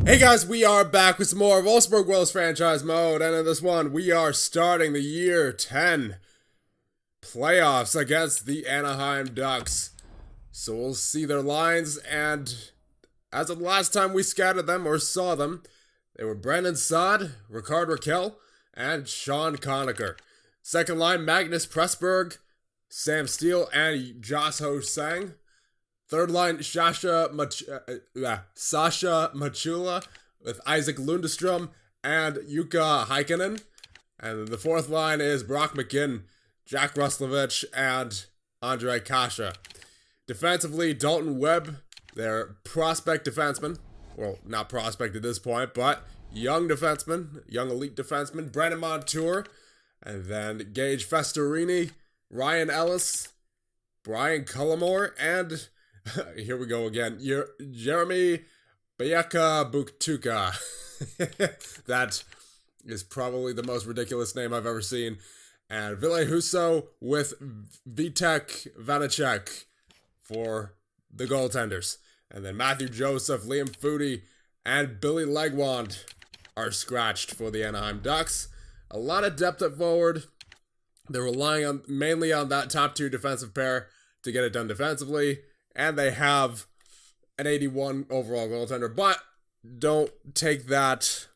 Hey guys, we are back with some more Wolfsburg Wolves franchise mode, and in this one, we are starting the year 10 playoffs against the Anaheim Ducks. So we'll see their lines, and as of the last time we scouted them or saw them, they were Brandon Saad, Ricard Raquel, and Sean Conacher. Second line, Magnus Pressberg, Sam Steele, and Josh Ho-Sang. Third line, Sasha Machula with Isaac Lundestrom and Jukka Heikkinen. And the fourth line is Brock McGinn, Jack Ruslovich, and Andre Kasha. Defensively, Dalton Webb, their prospect defenseman. Well, not prospect at this point, but young defenseman, young elite defenseman. Brandon Montour, and then Gage Festerini, Ryan Ellis, Brian Cullimore, and here we go again. Jeremy Bayeka Buktuka. That is probably the most ridiculous name I've ever seen. And Ville Husso with Vitek Vanacek for the goaltenders. And then Matthew Joseph, Liam Foodie, and Billy Legwand are scratched for the Anaheim Ducks. A lot of depth at forward. They're relying mainly on that top two defensive pair to get it done defensively. And they have an 81 overall goaltender. But don't take that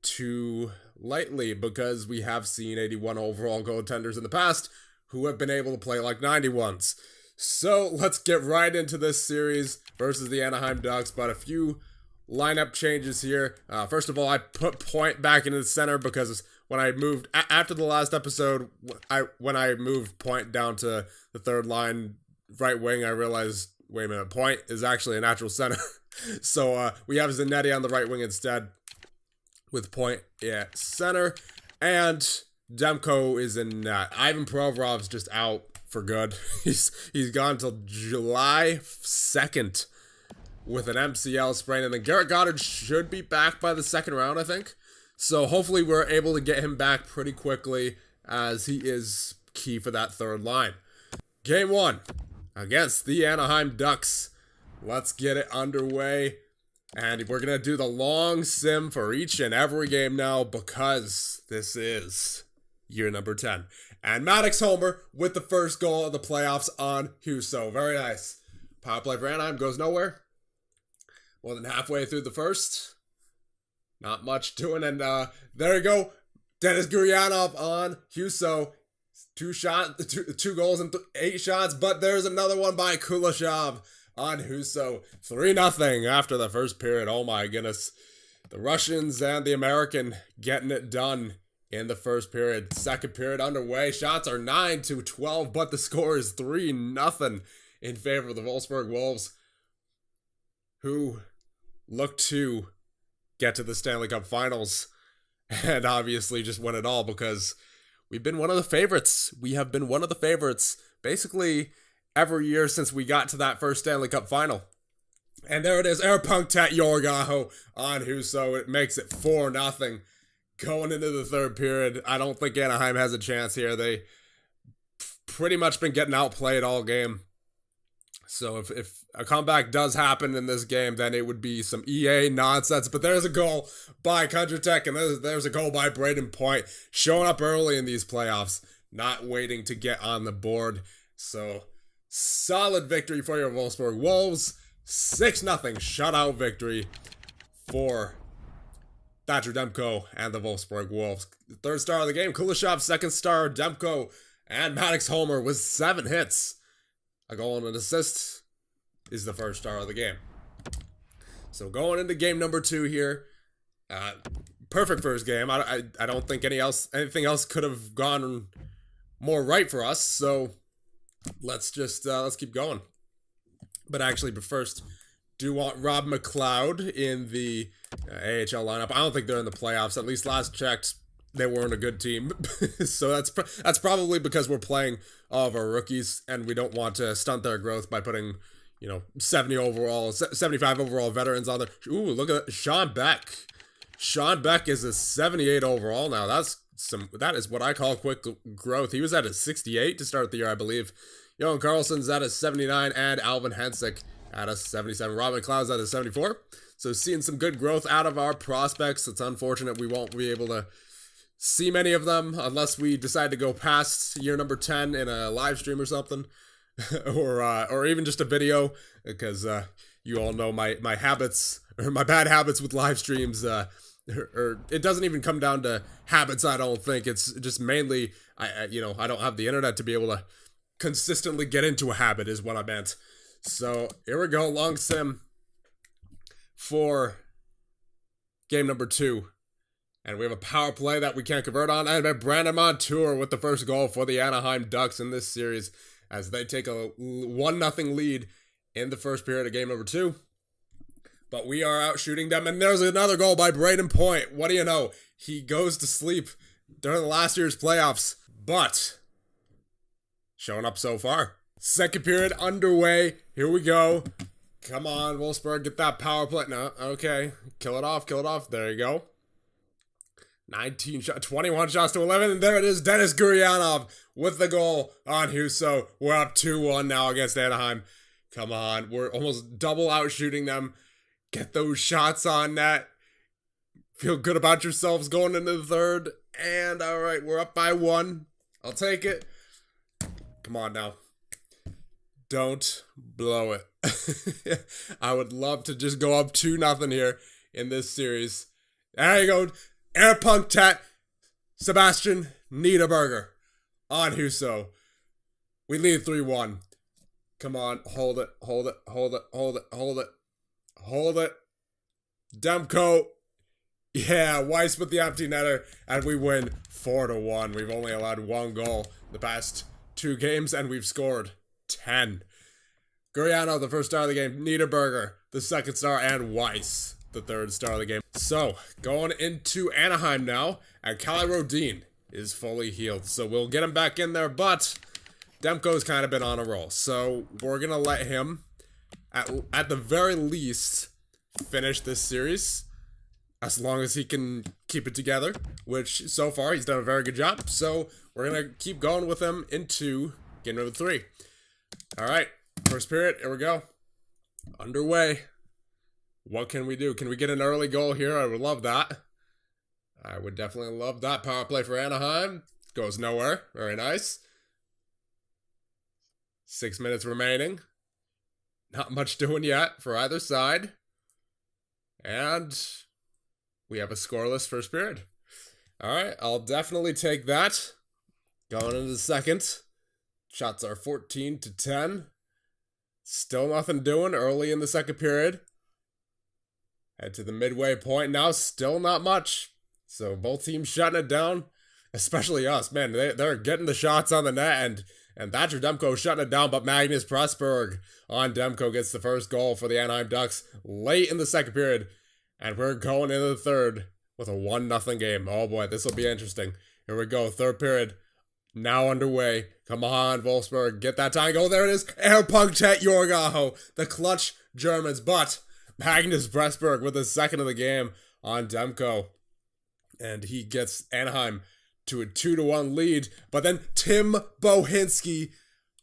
too lightly, because we have seen 81 overall goaltenders in the past who have been able to play like 91s. So let's get right into this series versus the Anaheim Ducks. But a few lineup changes here. First of all, I put Point back into the center because when I moved, after the last episode, when I moved Point down to the third line right wing, I realized, wait a minute, Point is actually a natural center. So we have Zanetti on the right wing instead, with Point at center. And Demko is in net. Ivan Provorov's just out for good. He's gone until July 2nd with an MCL sprain. And then Garrett Goddard should be back by the second round, I think. So hopefully we're able to get him back pretty quickly, as he is key for that third line. Game 1 against the Anaheim Ducks. Let's get it underway. And we're going to do the long sim for each and every game now, because this is year number 10. And Maddox Homer with the first goal of the playoffs on Husso. Very nice. Power play for Anaheim goes nowhere. More than halfway through the first. Not much doing. And there you go. Denis Gurianov on Husso. Two goals and 8 shots, but there's another one by Kuleshov on Husso. 3-0 after the first period. Oh my goodness. The Russians and the American getting it done in the first period. Second period underway. Shots are 9-12, but the score is 3-0 in favor of the Wolfsburg Wolves, who look to get to the Stanley Cup Finals and obviously just win it all, because we've been one of the favorites. We have been one of the favorites basically every year since we got to that first Stanley Cup final. And there it is, Erpunktet Yorgaho on Husso. It makes it 4-0 going into the third period. I don't think Anaheim has a chance here. They pretty much been getting outplayed all game. So if a comeback does happen in this game, then it would be some EA nonsense. But there's a goal by Kondratek, and there's a goal by Braden Point, showing up early in these playoffs, not waiting to get on the board. So solid victory for your Wolfsburg Wolves. 6-0 shutout victory for Thatcher Demko and the Wolfsburg Wolves. Third star of the game, Kuleshov. Second star, Demko. And Maddox Homer with 7 hits. A goal and an assist is the first star of the game. So going into game number 2 here. Perfect first game. I don't think anything else could have gone more right for us. So let's keep going. But first, do want Rob McLeod in the AHL lineup. I don't think they're in the playoffs. At least last checked, they weren't a good team. So that's probably because we're playing all of our rookies, and we don't want to stunt their growth by putting, 75 overall veterans on there. Ooh, look at that. Sean Beck. Sean Beck is a 78 overall now. That is what I call quick growth. He was at a 68 to start the year, I believe. Johan Carlson's at a 79, and Alvin Hensick at a 77. Robin McLeod's at a 74. So seeing some good growth out of our prospects. It's unfortunate we won't be able to see many of them unless we decide to go past year number 10 in a live stream or something. or even just a video, because you all know my habits, or my bad habits with live streams. Or it doesn't even come down to habits, I don't think. It's just mainly, I don't have the internet to be able to consistently get into a habit is what I meant. So here we go, long sim for game number 2. And we have a power play that we can't convert on. And Brandon Montour with the first goal for the Anaheim Ducks in this series as they take a 1-0 lead in the first period of game number 2. But we are out shooting them. And there's another goal by Braden Point. What do you know? He goes to sleep during the last year's playoffs. But showing up so far. Second period underway. Here we go. Come on, Wolfsburg. Get that power play. No, okay. Kill it off. There you go. 21 shots to 11, and there it is, Denis Gurianov with the goal on Husso. We're up 2-1 now against Anaheim. Come on, we're almost double out shooting them. Get those shots on net. Feel good about yourselves going into the third. And all right, we're up by 1. I'll take it. Come on now. Don't blow it. I would love to just go up 2-0 here in this series. There you go. Air punk tat, Sebastian Niederberger on Husso. We lead 3-1. Come on, hold it. Demko. Yeah, Weiss with the empty netter, and we win 4-1. We've only allowed 1 goal the past 2 games, and we've scored 10. Guriano, the first star of the game. Niederberger, the second star, and Weiss, the third star of the game. So, going into Anaheim now, and Kalle Rodin is fully healed. So we'll get him back in there, but Demko's kind of been on a roll. So we're going to let him, at the very least, finish this series, as long as he can keep it together, which so far he's done a very good job. So we're going to keep going with him into game number 3. All right, first period, here we go. Underway. What can we do? Can we get an early goal here? I would love that. I would definitely love that. Power play for Anaheim. Goes nowhere. Very nice. 6 minutes remaining. Not much doing yet for either side. And we have a scoreless first period. All right, I'll definitely take that. Going into the second. Shots are 14-10. Still nothing doing early in the second period. Head to the midway point now, still not much. So both teams shutting it down, especially us. Man, they're getting the shots on the net, and Thatcher Demko shutting it down, but Magnus Pressberg on Demko gets the first goal for the Anaheim Ducks late in the second period. And we're going into the third with a 1-0 game. Oh boy, this will be interesting. Here we go, third period. Now underway. Come on, Wolfsburg, get that tying goal. There it is. Air Punktet Yorgaho, the clutch Germans, but Magnus Pressberg with the second of the game on Demko. And he gets Anaheim to a 2-1 lead. But then Tim Bohinski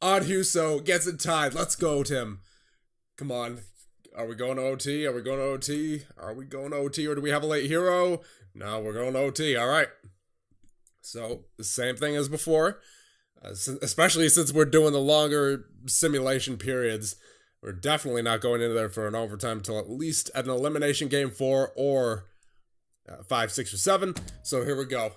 on Husso gets it tied. Let's go, Tim. Come on. Are we going to OT? Are we going to OT? Or do we have a late hero? No, we're going to OT. All right. So the same thing as before. Especially since we're doing the longer simulation periods. We're definitely not going into there for an overtime until at least an elimination game 4 or 5, 6, or 7. So here we go.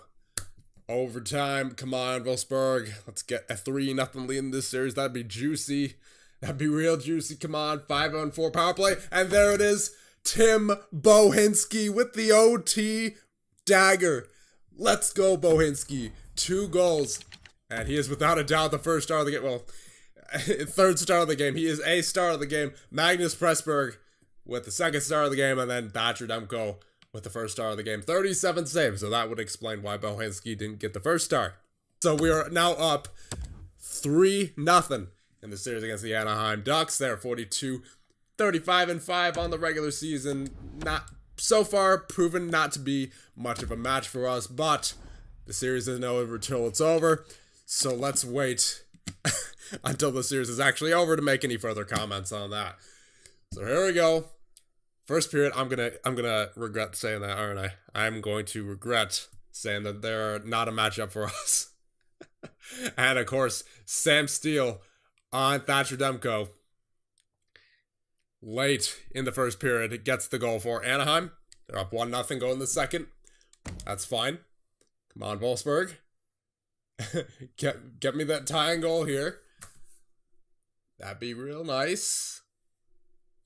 Overtime. Come on, Wolfsburg. Let's get a 3-0 lead in this series. That'd be juicy. That'd be real juicy. Come on. 5-on-4 power play. And there it is. Tim Bohinski with the OT dagger. Let's go, Bohinski. 2 goals. And he is without a doubt the first star of the game. Well, third star of the game. He is a star of the game. Magnus Pressberg with the second star of the game. And then Thatcher Demko with the first star of the game. 37 saves. So that would explain why Bohinski didn't get the first star. So we are now up 3-0 in the series against the Anaheim Ducks. They're 42-35-5 on the regular season. Not so far proven not to be much of a match for us. But the series isn't over till it's over. So let's wait until the series is actually over to make any further comments on that. So here we go. First period, I'm gonna regret saying that, aren't I? I'm going to regret saying that they're not a matchup for us. And of course, Sam Steele on Thatcher Demko. Late in the first period, gets the goal for Anaheim. They're up 1-0 going the second. That's fine. Come on, Wolfsburg. Get me that tying goal here. That'd be real nice.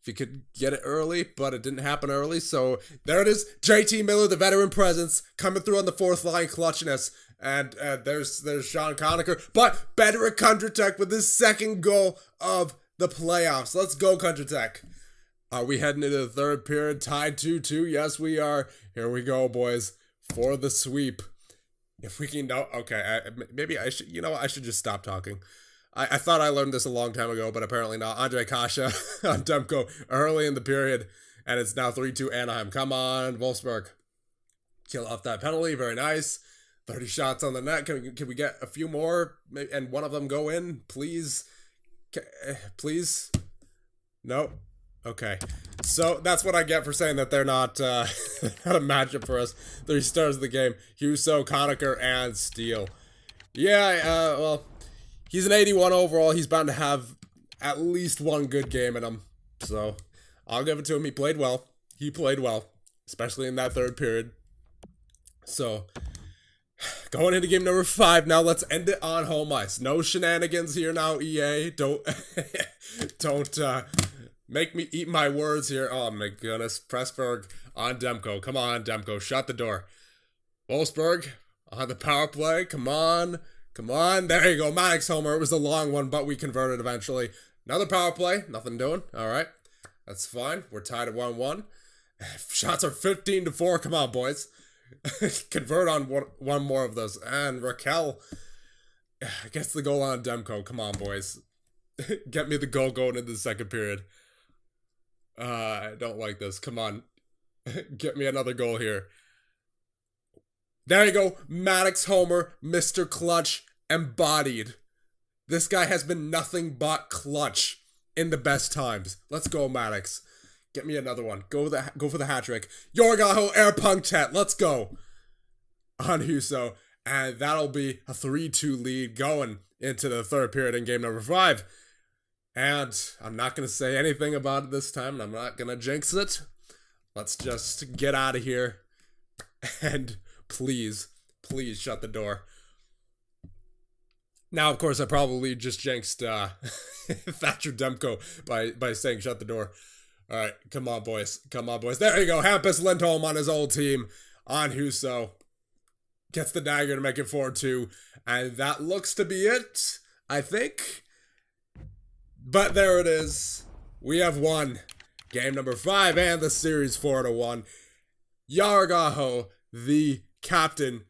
If you could get it early, but it didn't happen early. So there it is. JT Miller, the veteran presence, coming through on the fourth line clutchness. And there's Sean Conacher. But Bedrick Kondratek with his second goal of the playoffs. Let's go, Kondratek. Are we heading into the third period? Tied 2-2? Yes, we are. Here we go, boys. For the sweep. If we can know. Okay, maybe I should. You know what? I should just stop talking. I thought I learned this a long time ago, but apparently not. Ondrej Kase on Demko early in the period, and it's now 3-2 Anaheim. Come on, Wolfsburg. Kill off that penalty. Very nice. 30 shots on the net. Can we get a few more and one of them go in, please? Please? No? Okay. So that's what I get for saying that they're not, not a matchup for us. 3 stars of the game. Huso, Conacher, and Steele. Yeah, well, he's an 81 overall. He's bound to have at least one good game in him. So I'll give it to him. He played well. He played well, especially in that third period. So going into game number 5 now. Let's end it on home ice. No shenanigans here now, EA. Don't make me eat my words here. Oh my goodness. Pressburg on Demko. Come on, Demko. Shut the door. Wolfsburg on the power play. Come on. Come on. There you go. Maddox homer. It was a long one, but we converted eventually. Another power play. Nothing doing. All right. That's fine. We're tied at 1-1. Shots are 15-4. Come on, boys. Convert on one more of those. And Raquel gets the goal on Demko. Come on, boys. Get me the goal going into the second period. I don't like this. Come on. Get me another goal here. There you go. Maddox homer. Mr. Clutch embodied. This guy has been nothing but clutch in the best times. Let's go, Maddox. Get me another one. Go for the hat trick. Yorgaho air punctet. Let's go. On Huso. And that'll be a 3-2 lead going into the third period in game number 5. And I'm not going to say anything about it this time. And I'm not going to jinx it. Let's just get out of here. And please shut the door. Now, of course, I probably just jinxed Thatcher Demko by saying shut the door. All right, come on, boys. Come on, boys. There you go. Hampus Lindholm on his old team on Huso. Gets the dagger to make it 4-2. And that looks to be it, I think. But there it is. We have won game number 5 and the series 4-1. Yargaho, the captain,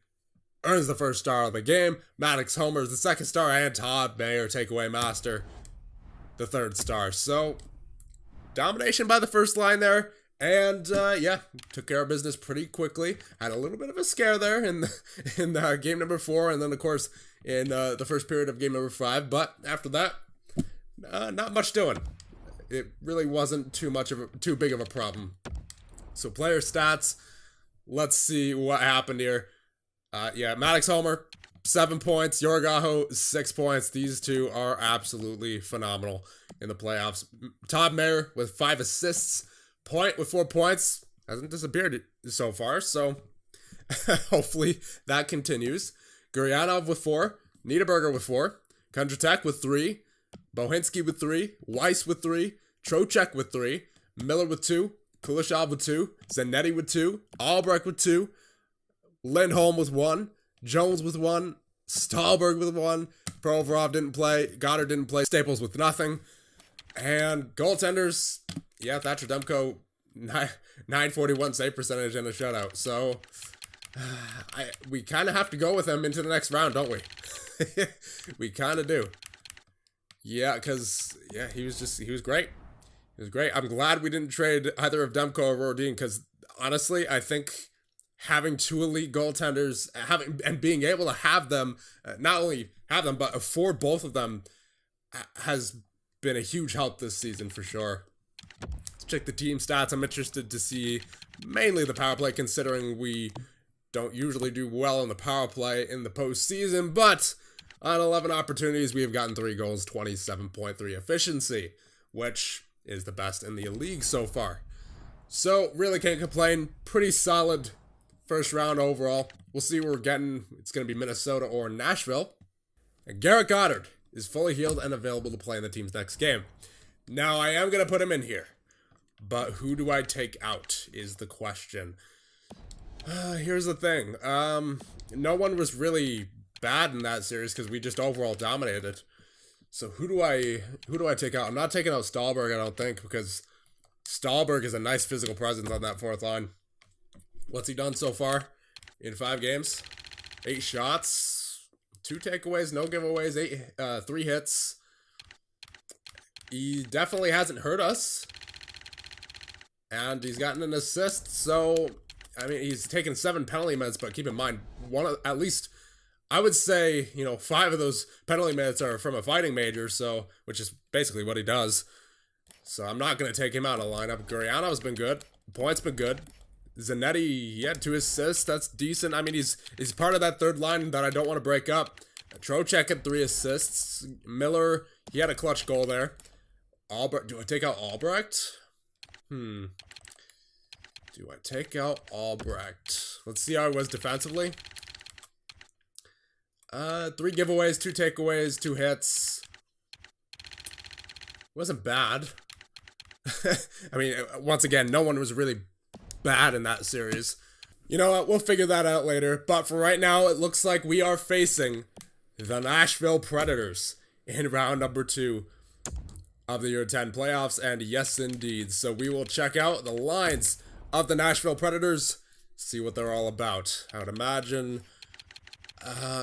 earns the first star of the game. Maddox homers the second star, and Todd Mayer, takeaway master, the third star. So domination by the first line there, and yeah, took care of business pretty quickly. Had a little bit of a scare there in game number 4, and then of course in the first period of game number 5. But after that, not much doing. It really wasn't too big of a problem. So player stats. Let's see what happened here. Yeah, Maddox homer, 7 points. Yorgaho, 6 points. These two are absolutely phenomenal in the playoffs. Todd Mayer with 5 assists. Point with 4 points. Hasn't disappeared so far, so hopefully that continues. Guryanov with 4. Niederberger with 4. Kondratek with 3. Bohinski with 3. Weiss with 3. Trocheck with 3. Miller with 2. Kulishov with 2. Zanetti with 2. Albrecht with 2. Lindholm with 1. Jones with 1. Stahlberg with 1. Provorov didn't play. Goddard didn't play. Staples with nothing. And goaltenders, yeah, Thatcher Demko, 941 save percentage and a shutout. So we kind of have to go with him into the next round, don't we? We kind of do. Yeah, because, yeah, he was great. He was great. I'm glad we didn't trade either of Demko or Rodin, because honestly, I think having 2 elite goaltenders, and being able to have them, not only have them, but afford both of them, has been a huge help this season for sure. check the team stats. I'm interested to see mainly the power play, considering we don't usually do well in the power play in the postseason, but on 11 opportunities, we have gotten 3 goals, 27.3 efficiency, which is the best in the league so far. So, really can't complain. Pretty solid first round overall. We'll see what we're getting. It's going to be Minnesota or Nashville. And Garrett Goddard is fully healed and available to play in the team's next game. Now, I am going to put him in here. But who do I take out is the question. Here's the thing. No one was really bad in that series because we just overall dominated. So who do I take out? I'm not taking out Stahlberg, I don't think, because Stahlberg is a nice physical presence on that fourth line. What's he done so far in 5 games? 8 shots, 2 takeaways, no giveaways, 3 hits. He definitely hasn't hurt us. And he's gotten an assist, so, I mean, he's taken 7 penalty minutes, but keep in mind, at least, I would say, 5 of those penalty minutes are from a fighting major, so, which is basically what he does. So I'm not going to take him out of the lineup. Gurianov's been good. Point's been good. Zanetti, he had 2 assists. That's decent. I mean, he's part of that third line that I don't want to break up. Trocheck had 3 assists. Miller, he had a clutch goal there. Albrecht, do I take out Albrecht? Do I take out Albrecht? Let's see how he was defensively. 3 giveaways, 2 takeaways, 2 hits. Wasn't bad. I mean, once again, no one was really bad in that series. You know what? We'll figure that out later. But for right now, it looks like we are facing the Nashville Predators in round number 2 of the Year 10 playoffs. And yes, indeed. So we will check out the lines of the Nashville Predators, see what they're all about. I would imagine...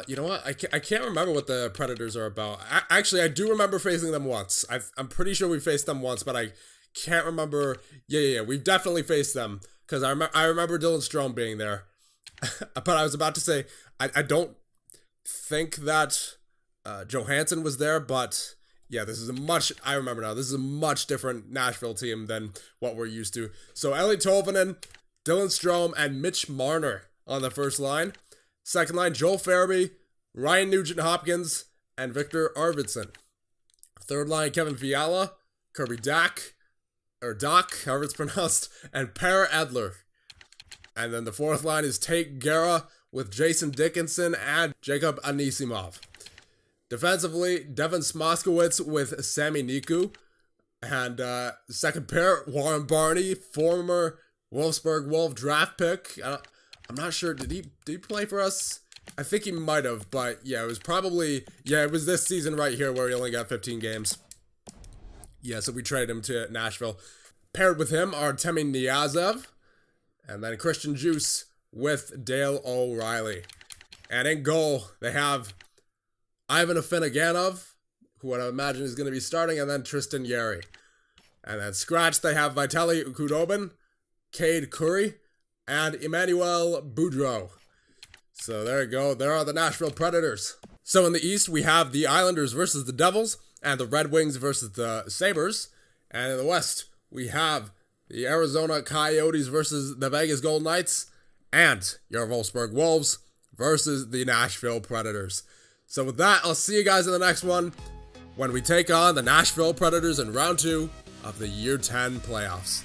you know what? I can't remember what the Predators are about. Actually, I do remember facing them once. I'm pretty sure we faced them once, but I can't remember. Yeah. We've definitely faced them because I remember Dylan Strome being there. But I was about to say I don't think that Johansson was there, but yeah, I remember now. This is a much different Nashville team than what we're used to. So Eeli Tolvanen, Dylan Strome, and Mitch Marner on the first line. Second line, Joel Farabee, Ryan Nugent-Hopkins, and Victor Arvidsson. Third line, Kevin Fiala, Kirby Dach, or Doc, however it's pronounced, and Per Edler. And then the fourth line is Tate Guerra with Jason Dickinson and Jacob Anisimov. Defensively, Devin Smoskowitz with Sami Niku. And second pair, Warren Barney, former Wolfsburg Wolves draft pick. I'm not sure, did he play for us? I think he might have, but yeah, it was this season right here where he only got 15 games. Yeah, so we traded him to Nashville. Paired with him are Temi Niazev, and then Christian Juice with Dale O'Reilly. And in goal, they have Ivan Afinogenov, who I imagine is going to be starting, and then Tristan Yeri. And then scratch, they have Vitaly Khudobin, Cade Curry, and Emmanuel Boudreau. So there you go. There are the Nashville Predators. So in the East, we have the Islanders versus the Devils, and the Red Wings versus the Sabres. And in the West, we have the Arizona Coyotes versus the Vegas Golden Knights, and your Wolfsburg Wolves versus the Nashville Predators. So with that, I'll see you guys in the next one when we take on the Nashville Predators in round 2 of the Year 10 playoffs.